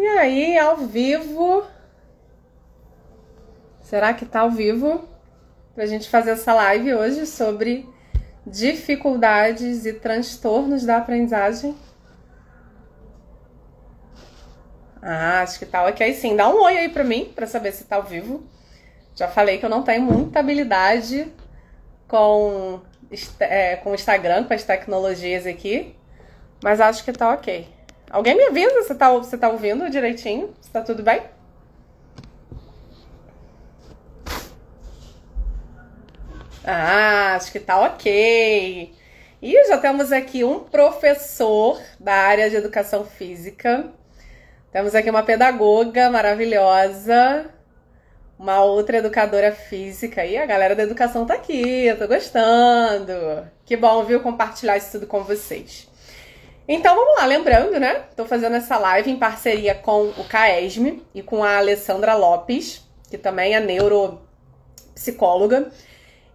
E aí, ao vivo? Será que tá ao vivo? Pra gente fazer essa live hoje sobre dificuldades e transtornos da aprendizagem. Acho que tá ok sim. Dá um oi aí pra mim, pra saber se tá ao vivo. Já falei que eu não tenho muita habilidade com Instagram, com as tecnologias aqui. Mas acho que tá ok. Alguém me avisa se tá ouvindo direitinho? Se tá tudo bem? Acho que tá ok. E já temos aqui um professor da área de educação física. Temos aqui uma pedagoga maravilhosa. Uma outra educadora física. E a galera da educação tá aqui, eu tô gostando. Que bom, viu, compartilhar isso tudo com vocês. Então vamos lá, lembrando, né? Tô fazendo essa live em parceria com o CAESM e com a Alessandra Lopes, que também é neuropsicóloga.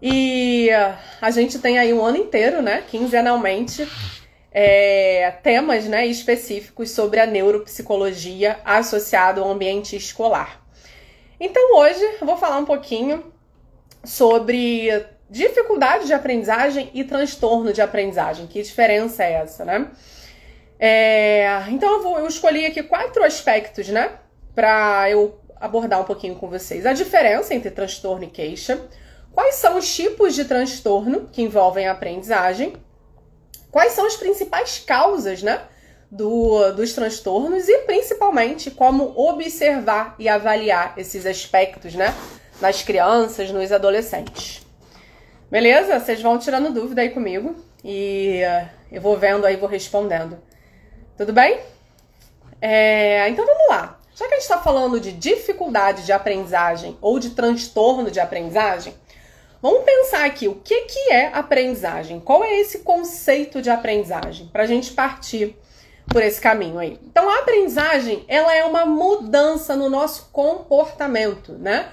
E a gente tem aí um ano inteiro, né? Quinzenalmente, temas, né, específicos sobre a neuropsicologia associado ao ambiente escolar. Então hoje eu vou falar um pouquinho sobre dificuldade de aprendizagem e transtorno de aprendizagem. Que diferença é essa, né? Então eu escolhi aqui 4 aspectos, né, para eu abordar um pouquinho com vocês. A diferença entre transtorno e queixa, quais são os tipos de transtorno que envolvem a aprendizagem, quais são as principais causas, né, dos transtornos e principalmente como observar e avaliar esses aspectos, né, nas crianças, nos adolescentes. Beleza? Vocês vão tirando dúvida aí comigo e eu vou vendo aí, vou respondendo. Tudo bem? Então vamos lá. Já que a gente está falando de dificuldade de aprendizagem ou de transtorno de aprendizagem, vamos pensar aqui o que é aprendizagem. Qual é esse conceito de aprendizagem? Para a gente partir por esse caminho aí. Então a aprendizagem, ela é uma mudança no nosso comportamento, né?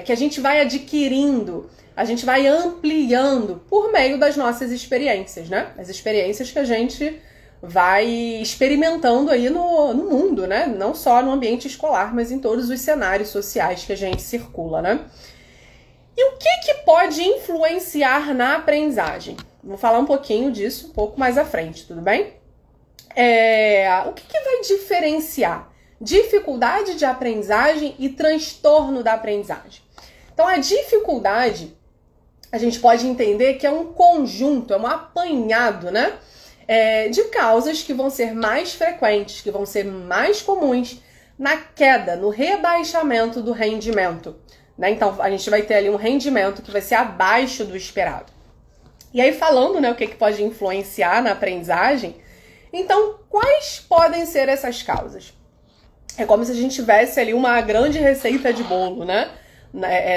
Que a gente vai adquirindo, a gente vai ampliando por meio das nossas experiências, né? As experiências que a gente vai experimentando aí no mundo, né? Não só no ambiente escolar, mas em todos os cenários sociais que a gente circula, né? E o que pode influenciar na aprendizagem? Vou falar um pouquinho disso um pouco mais à frente, tudo bem? O que vai diferenciar dificuldade de aprendizagem e transtorno da aprendizagem? Então, a dificuldade, a gente pode entender que é um conjunto, é um apanhado, né? De causas que vão ser mais frequentes, que vão ser mais comuns na queda, no rebaixamento do rendimento, né? Então, a gente vai ter ali um rendimento que vai ser abaixo do esperado. E aí, falando, né, o que pode influenciar na aprendizagem, então, quais podem ser essas causas? É como se a gente tivesse ali uma grande receita de bolo, né?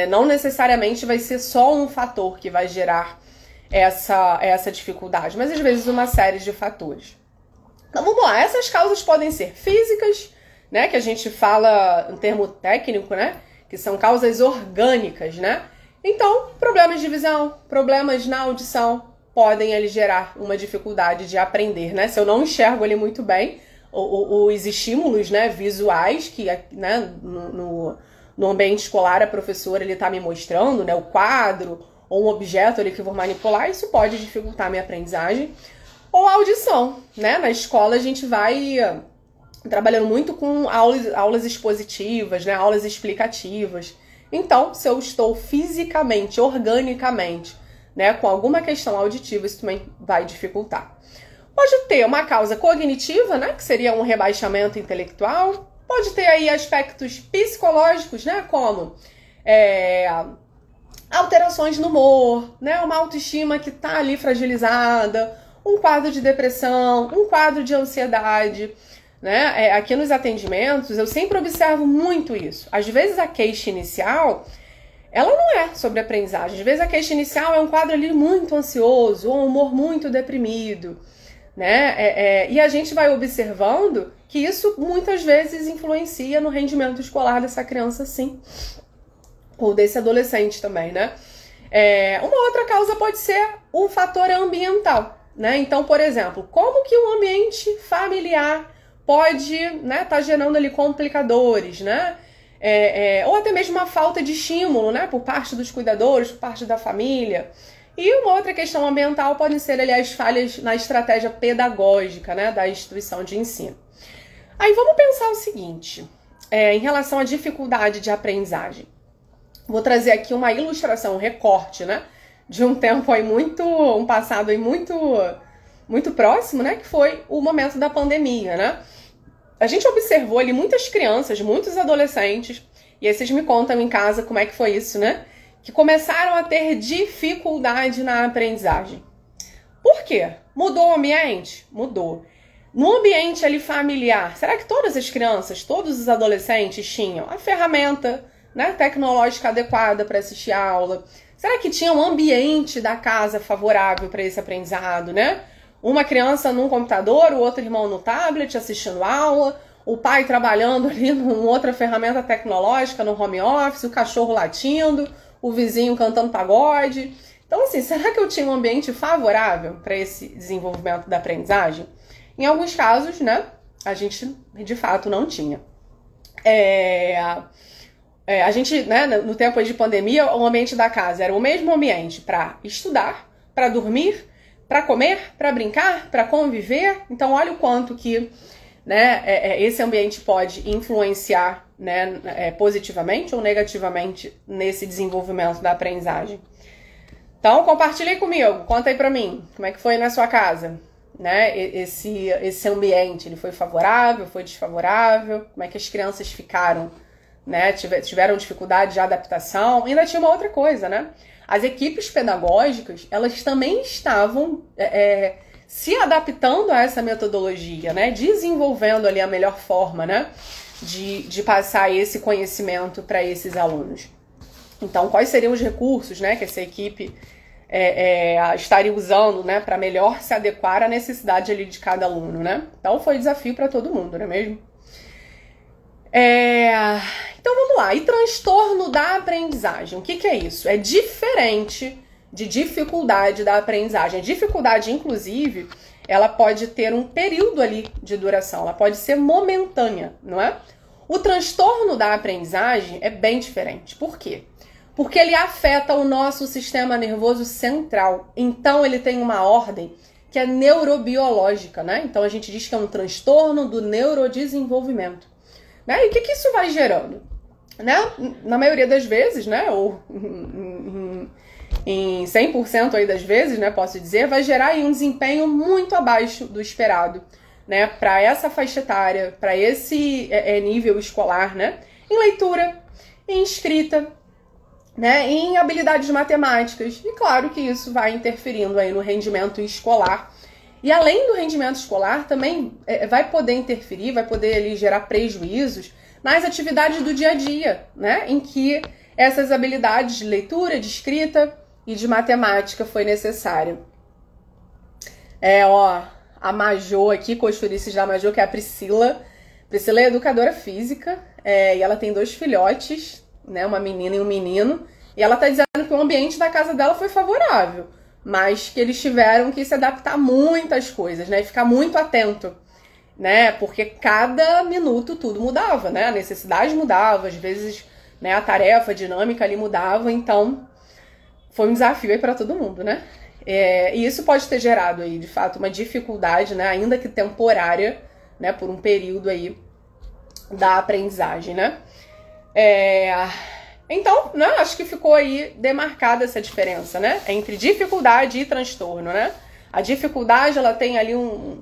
Não necessariamente vai ser só um fator que vai gerar essa dificuldade, mas às vezes uma série de fatores. Então vamos lá, essas causas podem ser físicas, né, que a gente fala em termo técnico, né, que são causas orgânicas, né? Então, problemas de visão, problemas na audição podem ali gerar uma dificuldade de aprender, né? Se eu não enxergo ali muito bem os estímulos, né, visuais que, né, no ambiente escolar a professora ele tá me mostrando, né, o quadro ou um objeto ali que eu vou manipular, isso pode dificultar a minha aprendizagem. Ou a audição, né? Na escola a gente vai trabalhando muito com aulas expositivas, né? Aulas explicativas. Então, se eu estou fisicamente, organicamente, né, com alguma questão auditiva, isso também vai dificultar. Pode ter uma causa cognitiva, né? Que seria um rebaixamento intelectual. Pode ter aí aspectos psicológicos, né? Como alterações no humor, né? Uma autoestima que tá ali fragilizada, um quadro de depressão, um quadro de ansiedade, né? Aqui nos atendimentos eu sempre observo muito isso. Às vezes a queixa inicial, ela não é sobre aprendizagem. Às vezes a queixa inicial é um quadro ali muito ansioso, ou um humor muito deprimido, né? E a gente vai observando que isso muitas vezes influencia no rendimento escolar dessa criança, sim. Ou desse adolescente também, né? Uma outra causa pode ser o fator ambiental, né? Então, por exemplo, como que um ambiente familiar pode, né, tá gerando ali complicadores, né? Ou até mesmo uma falta de estímulo, né, por parte dos cuidadores, por parte da família. E uma outra questão ambiental podem ser, aliás, falhas na estratégia pedagógica, né, da instituição de ensino. Aí vamos pensar o seguinte, em relação à dificuldade de aprendizagem. Vou trazer aqui uma ilustração, um recorte, né, de um tempo aí um passado aí muito próximo, né, que foi o momento da pandemia, né? A gente observou ali muitas crianças, muitos adolescentes, e aí vocês me contam em casa como é que foi isso, né? Que começaram a ter dificuldade na aprendizagem. Por quê? Mudou o ambiente? Mudou. No ambiente ali familiar, será que todas as crianças, todos os adolescentes tinham a ferramenta, né, tecnológica adequada para assistir a aula? Será que tinha um ambiente da casa favorável para esse aprendizado, né? Uma criança num computador, o outro irmão no tablet assistindo aula, o pai trabalhando ali numa outra ferramenta tecnológica no home office, o cachorro latindo, o vizinho cantando pagode. Então, assim, será que eu tinha um ambiente favorável para esse desenvolvimento da aprendizagem? Em alguns casos, né, a gente de fato não tinha. A gente, né, no tempo de pandemia, o ambiente da casa era o mesmo ambiente para estudar, para dormir, para comer, para brincar, para conviver. Então, olha o quanto que, né, esse ambiente pode influenciar, né, positivamente ou negativamente nesse desenvolvimento da aprendizagem. Então, compartilha aí comigo, conta aí para mim, como é que foi na sua casa, né, esse ambiente, ele foi favorável, foi desfavorável, como é que as crianças ficaram, né, tiveram dificuldade de adaptação. E ainda tinha uma outra coisa, né? As equipes pedagógicas, elas também estavam se adaptando a essa metodologia, né? Desenvolvendo ali a melhor forma, né, de passar esse conhecimento para esses alunos. Então, quais seriam os recursos, né, que essa equipe estaria usando, né, para melhor se adequar à necessidade ali de cada aluno, né? Então, foi desafio para todo mundo, não é mesmo? Então vamos lá, e transtorno da aprendizagem, o que é isso? É diferente de dificuldade da aprendizagem. A dificuldade, inclusive, ela pode ter um período ali de duração, ela pode ser momentânea, não é? O transtorno da aprendizagem é bem diferente. Por quê? Porque ele afeta o nosso sistema nervoso central, então ele tem uma ordem que é neurobiológica, né? Então a gente diz que é um transtorno do neurodesenvolvimento. Né? E o que isso vai gerando? Né? Na maioria das vezes, né, ou em 100% aí das vezes, né, posso dizer, vai gerar aí um desempenho muito abaixo do esperado, né, para essa faixa etária, para esse nível escolar, né, em leitura, em escrita, né, em habilidades matemáticas. E claro que isso vai interferindo aí no rendimento escolar. E além do rendimento escolar, também vai poder interferir, vai poder ali gerar prejuízos nas atividades do dia a dia, né? Em que essas habilidades de leitura, de escrita e de matemática foi necessário. A Majô aqui, costurices da Majô, que é a Priscila. Priscila é educadora física, e ela tem 2 filhotes, né? Uma menina e um menino. E ela tá dizendo que o ambiente da casa dela foi favorável, mas que eles tiveram que se adaptar a muitas coisas, né? E ficar muito atento, né? Porque cada minuto tudo mudava, né? A necessidade mudava, às vezes, né, a tarefa, a dinâmica ali mudava. Então, foi um desafio aí para todo mundo, né? E isso pode ter gerado aí, de fato, uma dificuldade, né? Ainda que temporária, né? Por um período aí da aprendizagem, né? Então, né, acho que ficou aí demarcada essa diferença, né, entre dificuldade e transtorno, né? A dificuldade, ela tem ali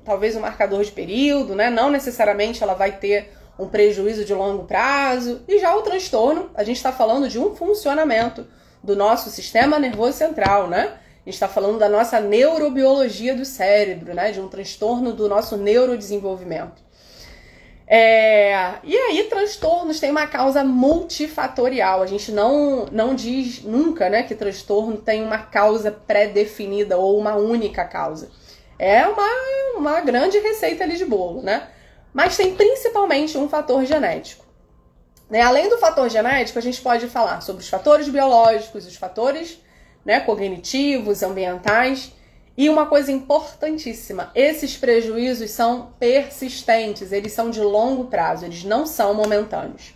talvez um marcador de período, né? Não necessariamente ela vai ter um prejuízo de longo prazo. E já o transtorno, a gente está falando de um funcionamento do nosso sistema nervoso central, né? A gente está falando da nossa neurobiologia do cérebro, né? De um transtorno do nosso neurodesenvolvimento. E aí, transtornos têm uma causa multifatorial. A gente não diz nunca, né, que transtorno tem uma causa pré-definida ou uma única causa. É uma grande receita ali de bolo, né? Mas tem principalmente um fator genético. Né? Além do fator genético, a gente pode falar sobre os fatores biológicos, os fatores, né, cognitivos, ambientais E uma coisa importantíssima, esses prejuízos são persistentes, eles são de longo prazo, eles não são momentâneos.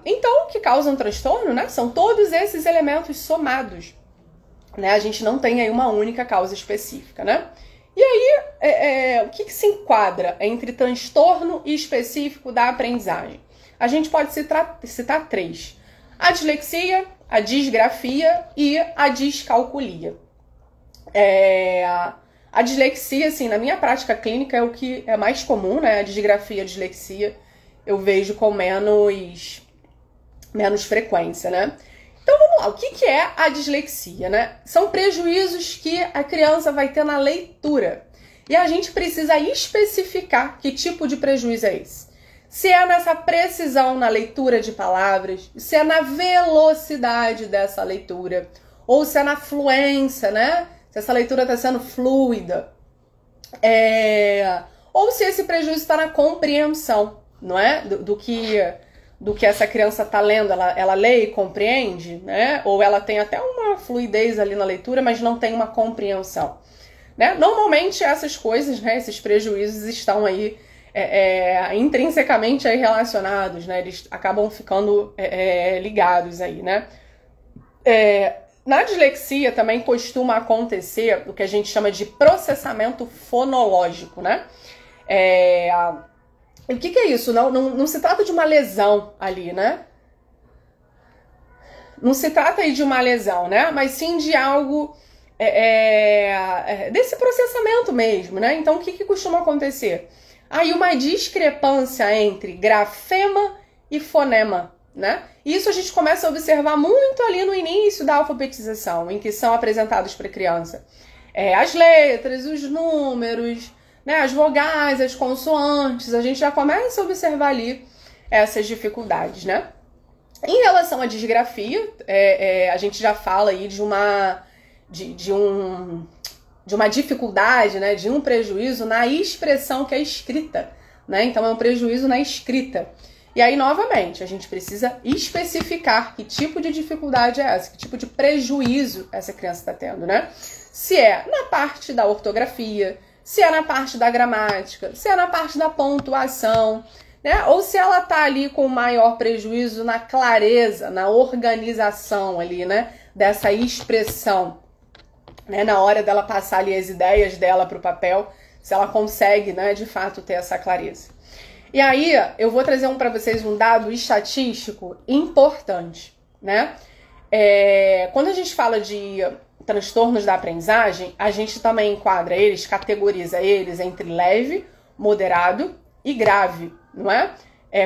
Então, o que causa um transtorno, né? São todos esses elementos somados, né? A gente não tem aí uma única causa específica, né? E aí, o que se enquadra entre transtorno e específico da aprendizagem? A gente pode citar 3. A dislexia, a disgrafia e a discalculia. A dislexia, assim, na minha prática clínica é o que é mais comum, né? A disgrafia, a dislexia, eu vejo com menos frequência, né? Então vamos lá, o que é a dislexia, né? São prejuízos que a criança vai ter na leitura. E a gente precisa especificar que tipo de prejuízo é esse. Se é nessa precisão na leitura de palavras, se é na velocidade dessa leitura, ou se é na fluência, né? Se essa leitura está sendo fluida. Ou se esse prejuízo está na compreensão, não é? Do que essa criança está lendo, ela lê e compreende, né? Ou ela tem até uma fluidez ali na leitura, mas não tem uma compreensão, né? Normalmente essas coisas, né, esses prejuízos estão aí intrinsecamente aí relacionados, né? Eles acabam ficando ligados aí, né? Na dislexia também costuma acontecer o que a gente chama de processamento fonológico, né? O que é isso? Não se trata de uma lesão ali, né? Não se trata aí de uma lesão, né? Mas sim de algo desse processamento mesmo, né? Então, o que costuma acontecer? Aí uma discrepância entre grafema e fonema, né? Isso a gente começa a observar muito ali no início da alfabetização, em que são apresentados para a criança as letras, os números, né, as vogais, as consoantes. A gente já começa a observar ali essas dificuldades, né? Em relação à disgrafia, a gente já fala aí de uma dificuldade, né, de um prejuízo na expressão que é escrita, né? Então é um prejuízo na escrita. E aí, novamente, a gente precisa especificar que tipo de dificuldade é essa, que tipo de prejuízo essa criança está tendo, né? Se é na parte da ortografia, se é na parte da gramática, se é na parte da pontuação, né? Ou se ela está ali com maior prejuízo na clareza, na organização ali, né? Dessa expressão, né? Na hora dela passar ali as ideias dela para o papel, se ela consegue, né, de fato ter essa clareza. E aí, eu vou trazer para vocês um dado estatístico importante, né? Quando a gente fala de transtornos da aprendizagem, a gente também enquadra eles, categoriza eles entre leve, moderado e grave, não é?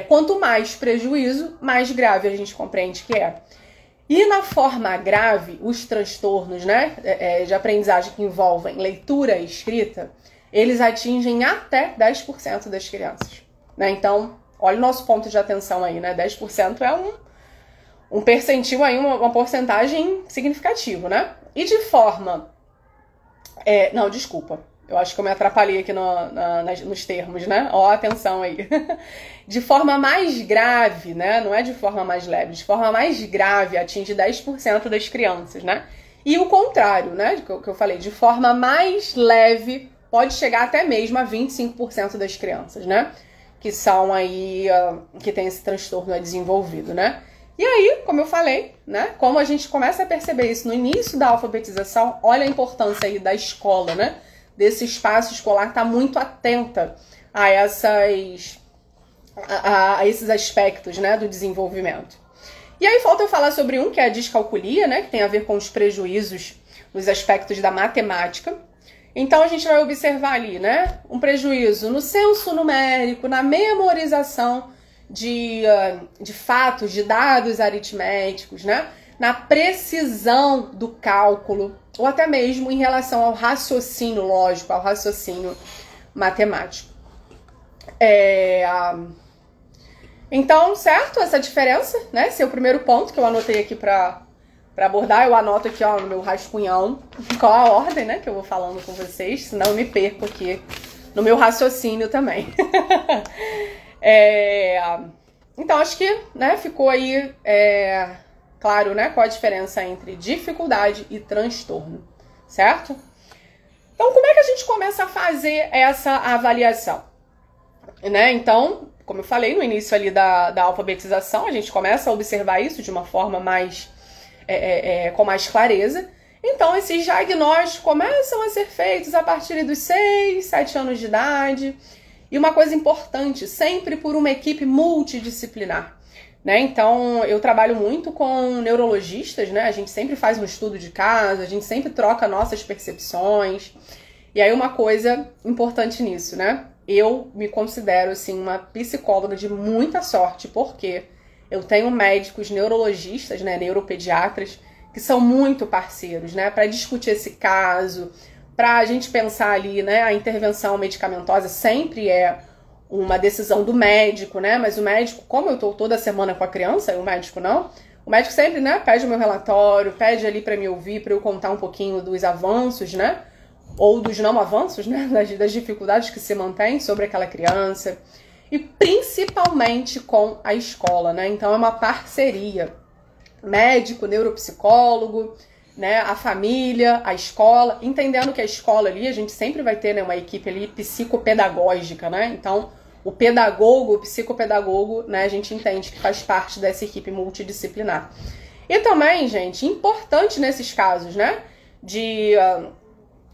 Quanto mais prejuízo, mais grave a gente compreende que é. E na forma grave, os transtornos, né, de aprendizagem que envolvem leitura e escrita, eles atingem até 10% das crianças. Né? Então, olha o nosso ponto de atenção aí, né? 10% é um percentil aí, uma porcentagem significativa, né? E de forma... não, desculpa. Eu acho que eu me atrapalhei aqui nos termos, né? Ó, atenção aí. De forma mais grave, né? Não é de forma mais leve. De forma mais grave, atinge 10% das crianças, né? E o contrário, né? Que eu falei, de forma mais leve, pode chegar até mesmo a 25% das crianças, né? Que são aí, que tem esse transtorno desenvolvido, né? E aí, como eu falei, né? Como a gente começa a perceber isso no início da alfabetização, olha a importância aí da escola, né? Desse espaço escolar estar muito atenta a esses aspectos, né? Do desenvolvimento. E aí falta eu falar sobre um, que é a discalculia, né? Que tem a ver com os prejuízos nos aspectos da matemática. Então, a gente vai observar ali, né, um prejuízo no senso numérico, na memorização de fatos, de dados aritméticos, né, na precisão do cálculo, ou até mesmo em relação ao raciocínio lógico, ao raciocínio matemático. Então, certo? Essa diferença, né, esse é o primeiro ponto que eu anotei aqui para abordar. Eu anoto aqui, ó, no meu rascunhão qual a ordem, né, que eu vou falando com vocês, senão eu me perco aqui no meu raciocínio também. Então, acho que, né, ficou aí claro, né, qual a diferença entre dificuldade e transtorno, certo? Então, como é que a gente começa a fazer essa avaliação? Né? Então, como eu falei no início ali da alfabetização, a gente começa a observar isso de uma forma mais, com mais clareza. Então, esses diagnósticos começam a ser feitos a partir dos 6, 7 anos de idade. E uma coisa importante, sempre por uma equipe multidisciplinar. Né? Então, eu trabalho muito com neurologistas, né? A gente sempre faz um estudo de caso, a gente sempre troca nossas percepções. E aí, uma coisa importante nisso, né? Eu me considero, assim, uma psicóloga de muita sorte, porque eu tenho médicos neurologistas, né? Neuropediatras, que são muito parceiros, né? Para discutir esse caso, para a gente pensar ali, né? A intervenção medicamentosa sempre é uma decisão do médico, né? Mas o médico, como eu tô toda semana com a criança, e o médico não, o médico sempre, né, pede o meu relatório, pede ali para me ouvir, para eu contar um pouquinho dos avanços, né? Ou dos não avanços, né? Das dificuldades que se mantém sobre aquela criança. E principalmente com a escola, né? Então é uma parceria. Médico, neuropsicólogo, né? A família, a escola. Entendendo que a escola ali, a gente sempre vai ter, né, uma equipe ali psicopedagógica, né? Então, o pedagogo, o psicopedagogo, né, a gente entende que faz parte dessa equipe multidisciplinar. E também, gente, importante nesses casos, né, de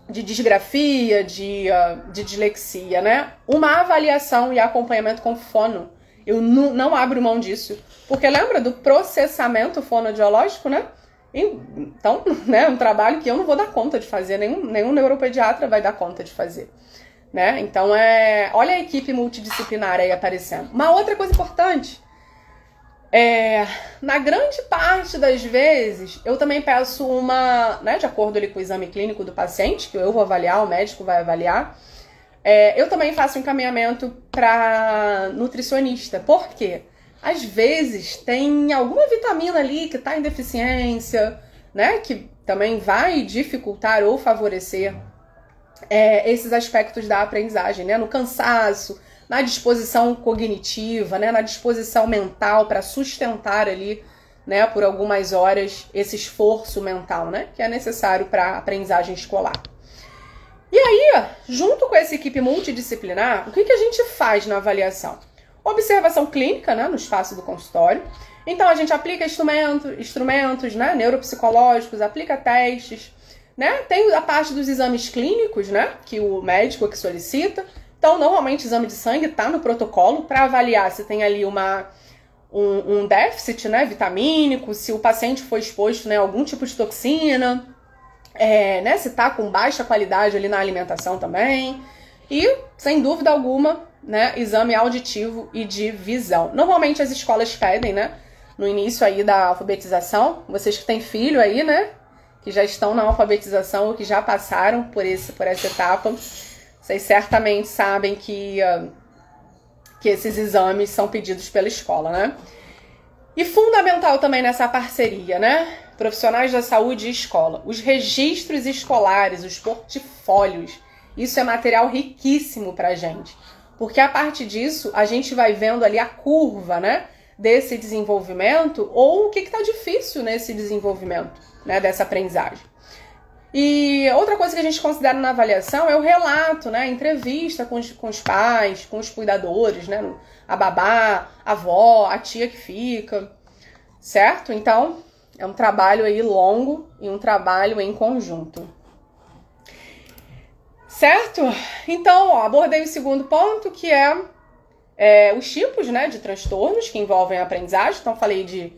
disgrafia, de dislexia, né, uma avaliação e acompanhamento com fono. Eu não abro mão disso, porque lembra do processamento fonodiológico, né? Então, né, é um trabalho que eu não vou dar conta de fazer, nenhum neuropediatra vai dar conta de fazer. Né? Então, olha a equipe multidisciplinar aí aparecendo. Uma outra coisa importante, na grande parte das vezes, eu também peço né, de acordo ali com o exame clínico do paciente, que eu vou avaliar, o médico vai avaliar, eu também faço um encaminhamento para nutricionista. Por quê? Às vezes tem alguma vitamina ali que está em deficiência, né, que também vai dificultar ou favorecer esses aspectos da aprendizagem, né? No cansaço, na disposição cognitiva, né? Na disposição mental para sustentar ali, né, por algumas horas esse esforço mental, né, que é necessário para a aprendizagem escolar. E aí, junto com essa equipe multidisciplinar, o que a gente faz na avaliação? Observação clínica, né, no espaço do consultório. Então, a gente aplica instrumentos, né, neuropsicológicos, aplica testes, né? Tem a parte dos exames clínicos, né, que o médico que solicita. Então, normalmente, o exame de sangue está no protocolo para avaliar se tem ali um déficit, né, vitamínico, se o paciente foi exposto, né, a algum tipo de toxina, né, se está com baixa qualidade ali na alimentação também. E, sem dúvida alguma, né, exame auditivo e de visão. Normalmente, as escolas pedem, né, no início aí da alfabetização, vocês que têm filho aí, né, que já estão na alfabetização ou que já passaram por essa etapa, vocês certamente sabem que esses exames são pedidos pela escola, né? E fundamental também nessa parceria, né? Profissionais da saúde e escola. Os registros escolares, os portfólios, isso é material riquíssimo pra gente. Porque a partir disso, a gente vai vendo ali a curva, né, desse desenvolvimento ou o que tá difícil nesse desenvolvimento, né, dessa aprendizagem. E outra coisa que a gente considera na avaliação é o relato, né, a entrevista com os pais, com os cuidadores, né, a babá, a avó, a tia que fica, certo? Então, é um trabalho aí longo e um trabalho em conjunto. Certo? Então, ó, abordei o segundo ponto, que é os tipos, né, de transtornos que envolvem a aprendizagem. Então, falei de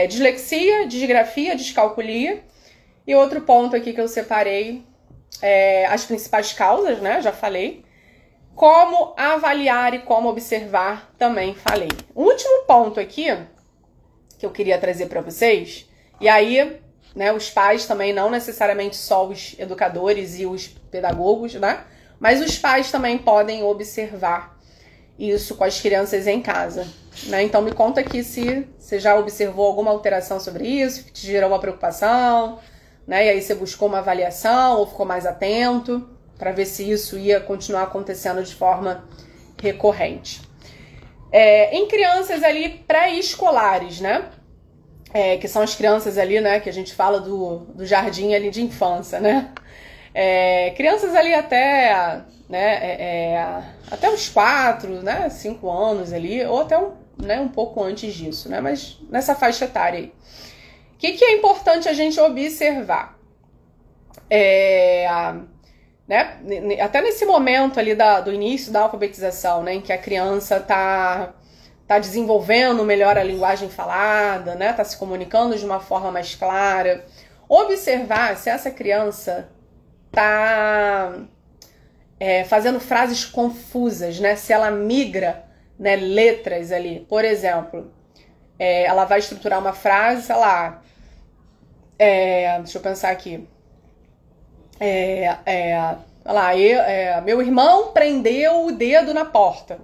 dislexia, disgrafia, descalculia. E outro ponto aqui que eu separei as principais causas, né, já falei. Como avaliar e como observar, também falei. O último ponto aqui que eu queria trazer para vocês, e aí, né, os pais também, não necessariamente só os educadores e os pedagogos, né, mas os pais também podem observar isso com as crianças em casa, né? Então me conta aqui se você já observou alguma alteração sobre isso, que te gerou uma preocupação, né? E aí você buscou uma avaliação ou ficou mais atento para ver se isso ia continuar acontecendo de forma recorrente. Em crianças ali pré-escolares, né? que são as crianças ali, né, que a gente fala do jardim ali de infância, né? Crianças ali até, né, até uns 4, né, 5 anos ali, ou até um pouco antes disso, né? Mas nessa faixa etária aí. O que é importante a gente observar? Né, até nesse momento ali do início da alfabetização, né, em que a criança tá desenvolvendo melhor a linguagem falada, né, tá se comunicando de uma forma mais clara. Observar se essa criança tá fazendo frases confusas, né, se ela migra, né, letras ali. Por exemplo, ela vai estruturar uma frase, sei lá, deixa eu pensar aqui. Lá, meu irmão prendeu o dedo na porta.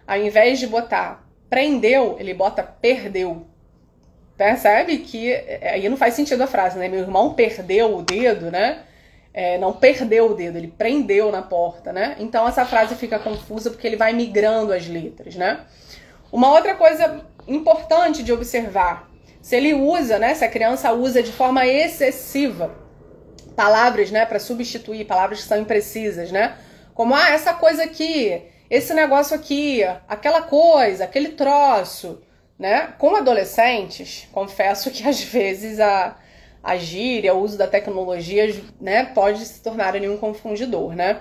Ao invés de botar prendeu, ele bota perdeu. Percebe que aí não faz sentido a frase, né? Meu irmão perdeu o dedo, né? Não perdeu o dedo, ele prendeu na porta, né? Então essa frase fica confusa porque ele vai migrando as letras, né? Uma outra coisa importante de observar, se ele usa, né? Se a criança usa de forma excessiva palavras, né, para substituir palavras que são imprecisas, né? Como, essa coisa aqui, esse negócio aqui, aquela coisa, aquele troço, né? Com adolescentes, confesso que às vezes a gíria, o uso da tecnologia, né, pode se tornar ali um confundidor, né?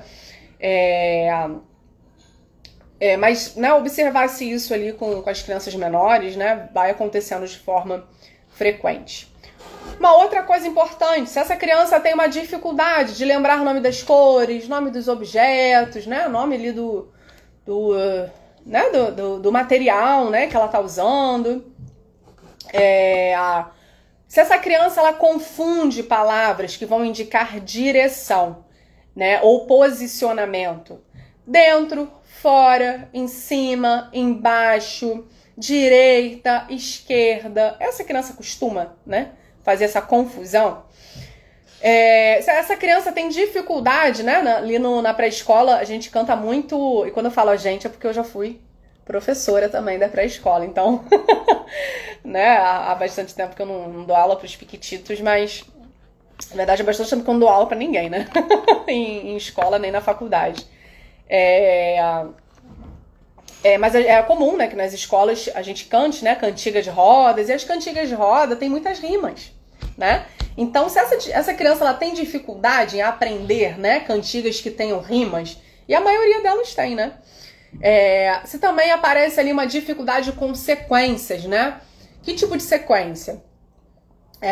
Mas, né, observar se isso ali com as crianças menores, né, vai acontecendo de forma frequente. Uma outra coisa importante, se essa criança tem uma dificuldade de lembrar o nome das cores, nome dos objetos, né, o nome ali do material, né, que ela tá usando, se essa criança ela confunde palavras que vão indicar direção, né, ou posicionamento, dentro, fora, em cima, embaixo, direita, esquerda, essa criança costuma, né, fazer essa confusão. Se essa criança tem dificuldade, né, ali na pré-escola, a gente canta muito, e quando eu falo a gente é porque eu já fui professora também da pré-escola, então, né, há bastante tempo que eu não dou aula para os piquititos, mas, na verdade, há bastante tempo que eu não dou aula para ninguém, né, em escola nem na faculdade. Mas é comum, né, que nas escolas a gente cante, né, cantiga de rodas, e as cantigas de roda tem muitas rimas, né? Então, se essa criança ela tem dificuldade em aprender, né, cantigas que tenham rimas, e a maioria delas tem, né? Se também aparece ali uma dificuldade com sequências, né? Que tipo de sequência?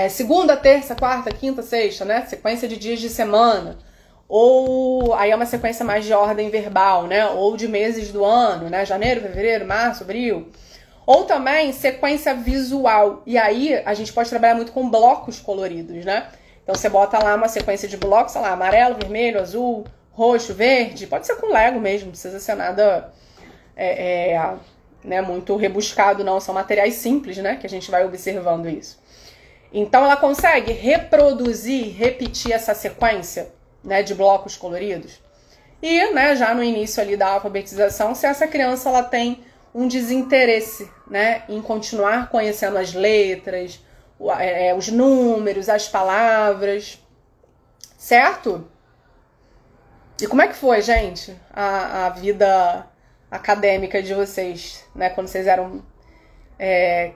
Segunda, terça, quarta, quinta, sexta, né? Sequência de dias de semana. Ou aí é uma sequência mais de ordem verbal, né? Ou de meses do ano, né? Janeiro, fevereiro, março, abril. Ou também sequência visual. E aí a gente pode trabalhar muito com blocos coloridos, né? Então você bota lá uma sequência de blocos, sei lá, amarelo, vermelho, azul, roxo, verde. Pode ser com Lego mesmo, não precisa ser nada né, muito rebuscado, não. São materiais simples, né? Que a gente vai observando isso. Então ela consegue reproduzir, repetir essa sequência, né, de blocos coloridos. E, né, já no início ali da alfabetização, se essa criança ela tem um desinteresse, né, em continuar conhecendo as letras, os números, as palavras, certo? E como é que foi, gente, a vida acadêmica de vocês, né, quando vocês eram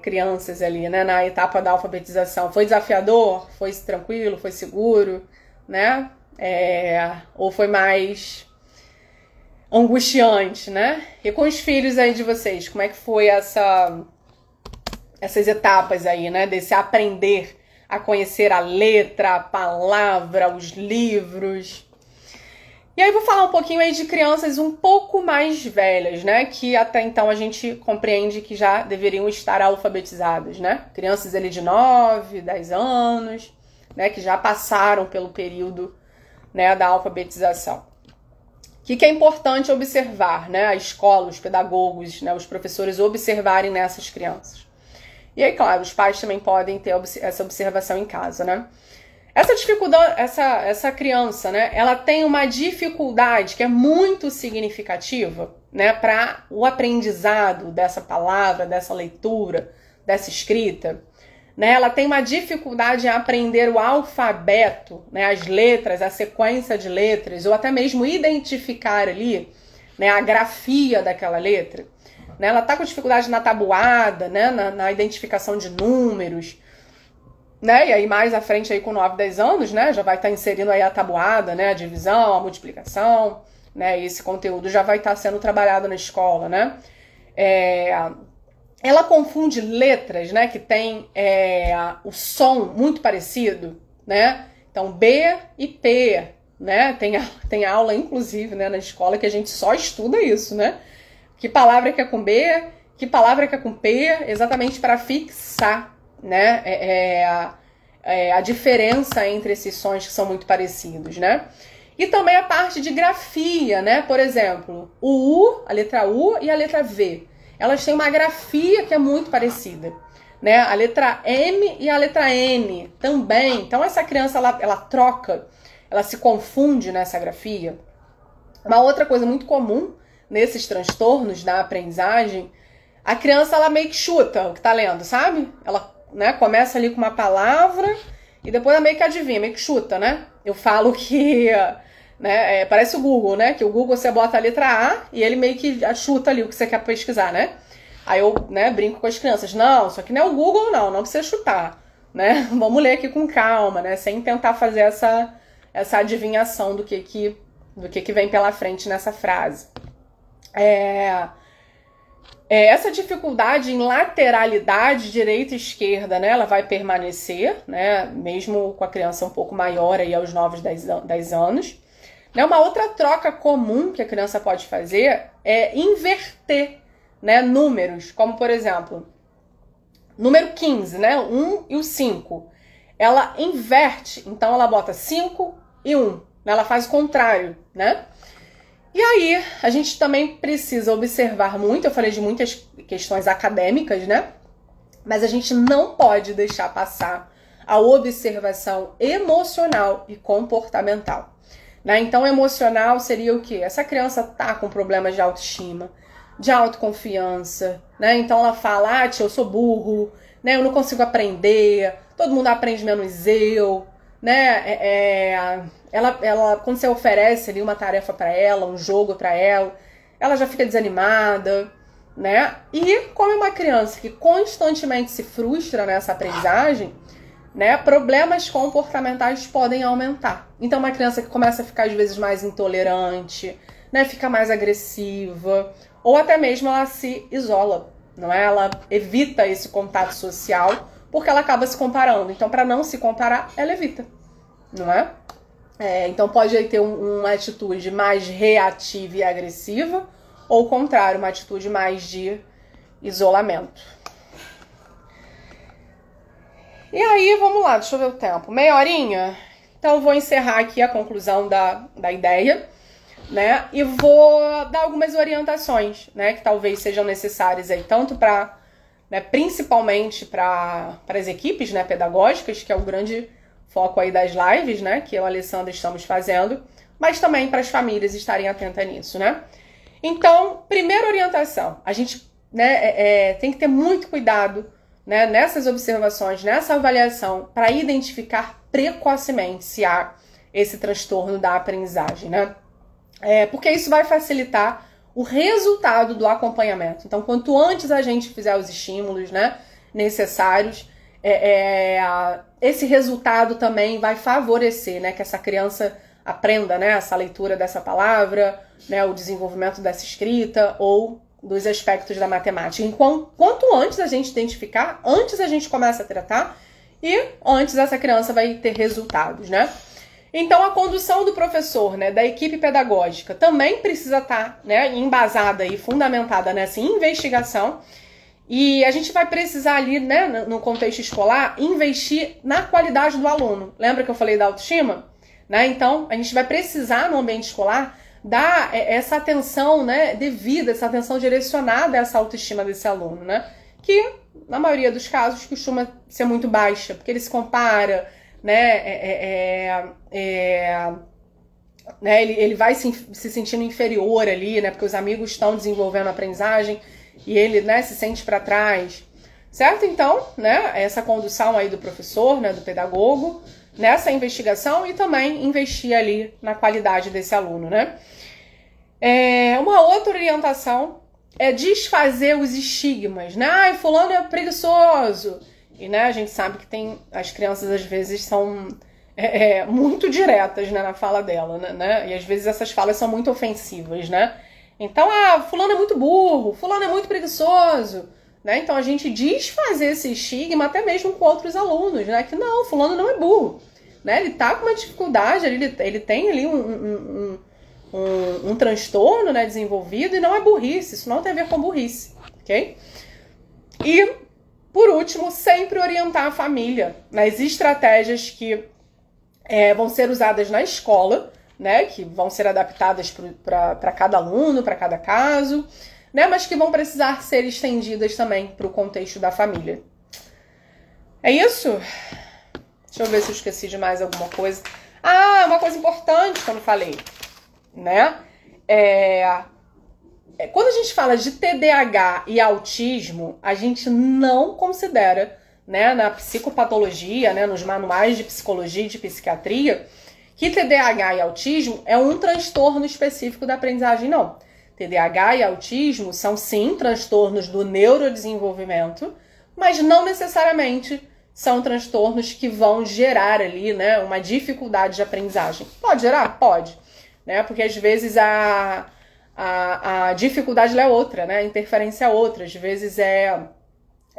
crianças ali, né, na etapa da alfabetização? Foi desafiador? Foi tranquilo? Foi seguro? Né? Ou foi mais angustiante, né? E com os filhos aí de vocês, como é que foi essas etapas aí, né? Desse aprender a conhecer a letra, a palavra, os livros. E aí vou falar um pouquinho aí de crianças um pouco mais velhas, né? Que até então a gente compreende que já deveriam estar alfabetizadas, né? Crianças ali de 9, 10 anos, né? Que já passaram pelo período, né, da alfabetização. O que é importante observar, né? A escola, os pedagogos, né, os professores observarem nessas crianças. E aí, claro, os pais também podem ter essa observação em casa, né? Essa dificuldade, essa criança, né, ela tem uma dificuldade que é muito significativa, né, para o aprendizado dessa palavra, dessa leitura, dessa escrita, né? Ela tem uma dificuldade em aprender o alfabeto, né? As letras, a sequência de letras, ou até mesmo identificar ali, né? A grafia daquela letra. Né? Ela está com dificuldade na tabuada, né? Na identificação de números, né? E aí mais à frente aí com 9, 10 anos, né? Já vai estar inserindo aí a tabuada, né? A divisão, a multiplicação, né? E esse conteúdo já vai estar sendo trabalhado na escola, né? Ela confunde letras, né? Que tem o som muito parecido, né? Então B e P, né? Tem aula, inclusive, né? Na escola que a gente só estuda isso, né? Que palavra que é com B, que palavra que é com P, exatamente para fixar, né? A diferença entre esses sons que são muito parecidos, né? E também a parte de grafia, né? Por exemplo, o U, a letra U e a letra V. Elas têm uma grafia que é muito parecida, né? A letra M e a letra N também. Então essa criança, ela troca, ela se confunde nessa grafia. Uma outra coisa muito comum nesses transtornos da aprendizagem, a criança, ela meio que chuta o que tá lendo, sabe? Ela, né, começa ali com uma palavra e depois ela meio que adivinha, meio que chuta, né? Eu falo que, né, parece o Google, né? Que o Google você bota a letra A e ele meio que chuta ali o que você quer pesquisar, né? Aí eu, né, brinco com as crianças, não, isso aqui não é o Google não precisa chutar, né? Vamos ler aqui com calma, né? Sem tentar fazer essa adivinhação do que vem pela frente nessa frase. Essa dificuldade em lateralidade direita e esquerda, né, ela vai permanecer, né, mesmo com a criança um pouco maior, aí aos 9, 10 anos. Né, uma outra troca comum que a criança pode fazer é inverter, né, números, como por exemplo, número 15, né, 1 e o 5. Ela inverte, então ela bota 5 e 1, né, ela faz o contrário, né? E aí, a gente também precisa observar muito, eu falei de muitas questões acadêmicas, né? Mas a gente não pode deixar passar a observação emocional e comportamental, né? Então, emocional seria o quê? Essa criança tá com problemas de autoestima, de autoconfiança, né? Então, ela fala, tia, eu sou burro, né? Eu não consigo aprender, todo mundo aprende menos eu, né? Ela, quando você oferece ali uma tarefa para ela, um jogo para ela, ela já fica desanimada, né? E como é uma criança que constantemente se frustra nessa aprendizagem, né? Problemas comportamentais podem aumentar. Então, uma criança que começa a ficar às vezes mais intolerante, né? Fica mais agressiva, ou até mesmo ela se isola, não é? Ela evita esse contato social porque ela acaba se comparando. Então, para não se comparar, ela evita, não é? Então pode aí ter uma atitude mais reativa e agressiva, ou o contrário, uma atitude mais de isolamento. E aí, vamos lá, deixa eu ver o tempo. Meia horinha? Então eu vou encerrar aqui a conclusão da ideia, né? E vou dar algumas orientações, né? Que talvez sejam necessárias aí, tanto para, né, principalmente para as equipes, né, pedagógicas, que é o grande foco aí das lives, né, que eu e a Alessandra estamos fazendo, mas também para as famílias estarem atentas nisso, né? Então, primeira orientação, a gente, né, tem que ter muito cuidado, né, nessas observações, nessa avaliação, para identificar precocemente se há esse transtorno da aprendizagem, né? Porque isso vai facilitar o resultado do acompanhamento. Então, quanto antes a gente fizer os estímulos, né, necessários, esse resultado também vai favorecer, né, que essa criança aprenda, né, essa leitura dessa palavra, né, o desenvolvimento dessa escrita ou dos aspectos da matemática. Então, quanto antes a gente identificar, antes a gente começa a tratar e antes essa criança vai ter resultados, né? Então, a condução do professor, né, da equipe pedagógica também precisa estar, né, embasada e fundamentada nessa investigação. E a gente vai precisar ali, né, no contexto escolar, investir na qualidade do aluno. Lembra que eu falei da autoestima? Né? Então, a gente vai precisar, no ambiente escolar, dar essa atenção, né, devida, essa atenção direcionada a essa autoestima desse aluno, né? Que, na maioria dos casos, costuma ser muito baixa, porque ele se compara, né, né, ele vai se sentindo inferior ali, né, porque os amigos estão desenvolvendo a aprendizagem e ele, né, se sente para trás. certo? Então, né, essa condução aí do professor, né, do pedagogo, nessa investigação e também investir ali na qualidade desse aluno, né? Uma outra orientação é desfazer os estigmas, né? Ai, fulano é preguiçoso. E, né, a gente sabe que as crianças às vezes são muito diretas, né, na fala dela, né? E às vezes essas falas são muito ofensivas, né? Então, fulano é muito burro, fulano é muito preguiçoso, né? Então a gente desfazer esse estigma até mesmo com outros alunos, né? Que não, fulano não é burro, né? Ele tá com uma dificuldade, ele tem ali um transtorno, né, desenvolvido, e não é burrice, isso não tem a ver com burrice, ok? E, por último, sempre orientar a família nas estratégias que vão ser usadas na escola, né, que vão ser adaptadas para cada aluno, para cada caso, né, mas que vão precisar ser estendidas também para o contexto da família. É isso? Deixa eu ver se eu esqueci de mais alguma coisa. Uma coisa importante que eu não falei, né? Quando a gente fala de TDAH e autismo, a gente não considera, né, na psicopatologia, né, nos manuais de psicologia e de psiquiatria, que TDAH e autismo é um transtorno específico da aprendizagem, não. TDAH e autismo são, sim, transtornos do neurodesenvolvimento, mas não necessariamente são transtornos que vão gerar ali, né, uma dificuldade de aprendizagem. Pode gerar? Pode. Né? Porque às vezes a dificuldade é outra, né? A interferência é outra. Às vezes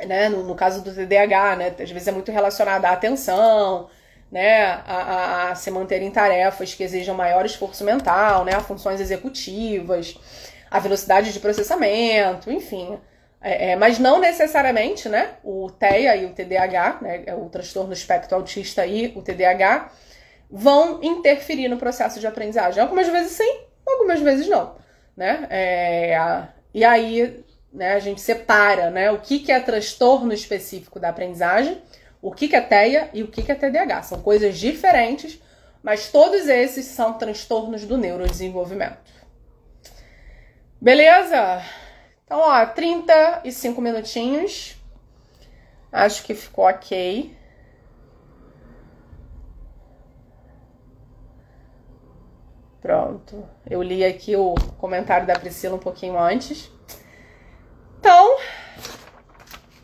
né, no caso do TDAH, né, às vezes é muito relacionado à atenção, né, a se manter em tarefas que exijam maior esforço mental, né, a funções executivas, a velocidade de processamento, enfim. Mas não necessariamente, né, o TEA e o TDAH, né, o transtorno espectro autista e o TDAH, vão interferir no processo de aprendizagem. Algumas vezes sim, algumas vezes não, né? E aí, né, a gente separa, né, o que é transtorno específico da aprendizagem, o que é TEA e o que é TDAH. São coisas diferentes, mas todos esses são transtornos do neurodesenvolvimento. Beleza? Então, 35 minutinhos. Acho que ficou ok. Pronto, eu li aqui o comentário da Priscila um pouquinho antes. Então,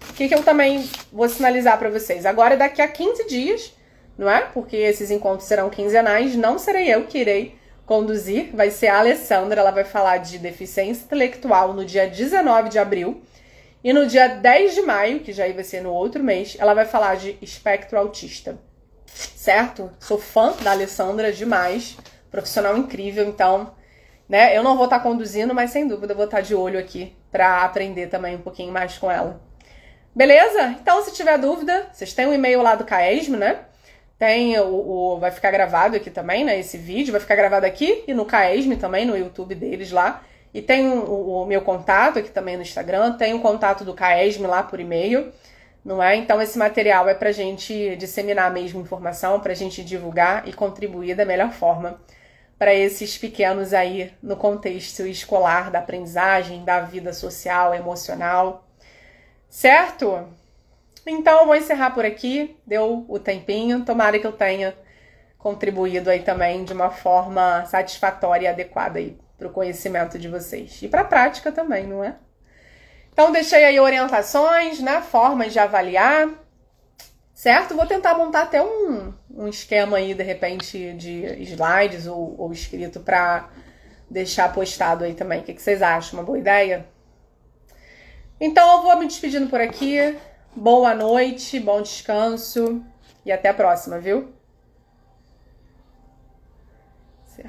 o que eu também vou sinalizar para vocês? Agora, daqui a 15 dias, não é? Porque esses encontros serão quinzenais, não serei eu que irei conduzir, vai ser a Alessandra, ela vai falar de deficiência intelectual no dia 19 de abril. E no dia 10 de maio, que já vai ser no outro mês, ela vai falar de espectro autista. Certo? Sou fã da Alessandra demais. Profissional incrível, então, né, eu não vou estar conduzindo, mas sem dúvida eu vou estar de olho aqui para aprender também um pouquinho mais com ela. Beleza? Então, se tiver dúvida, vocês têm o e-mail lá do CAESM, né? Tem vai ficar gravado aqui também, né? Esse vídeo vai ficar gravado aqui e no CAESM também, no YouTube deles lá. E tem o meu contato aqui também no Instagram, tem o contato do CAESM lá por e-mail, não é? Então, esse material é pra gente disseminar mesmo informação, pra gente divulgar e contribuir da melhor forma para esses pequenos aí no contexto escolar, da aprendizagem, da vida social, emocional, certo? Então, eu vou encerrar por aqui, deu o tempinho, tomara que eu tenha contribuído aí também de uma forma satisfatória e adequada aí para o conhecimento de vocês. E para a prática também, não é? Então, deixei aí orientações, né, formas de avaliar, certo? Vou tentar montar até um esquema aí, de repente, de slides ou escrito para deixar postado aí também. O que vocês acham? Uma boa ideia? Então, eu vou me despedindo por aqui. Boa noite, bom descanso e até a próxima, viu?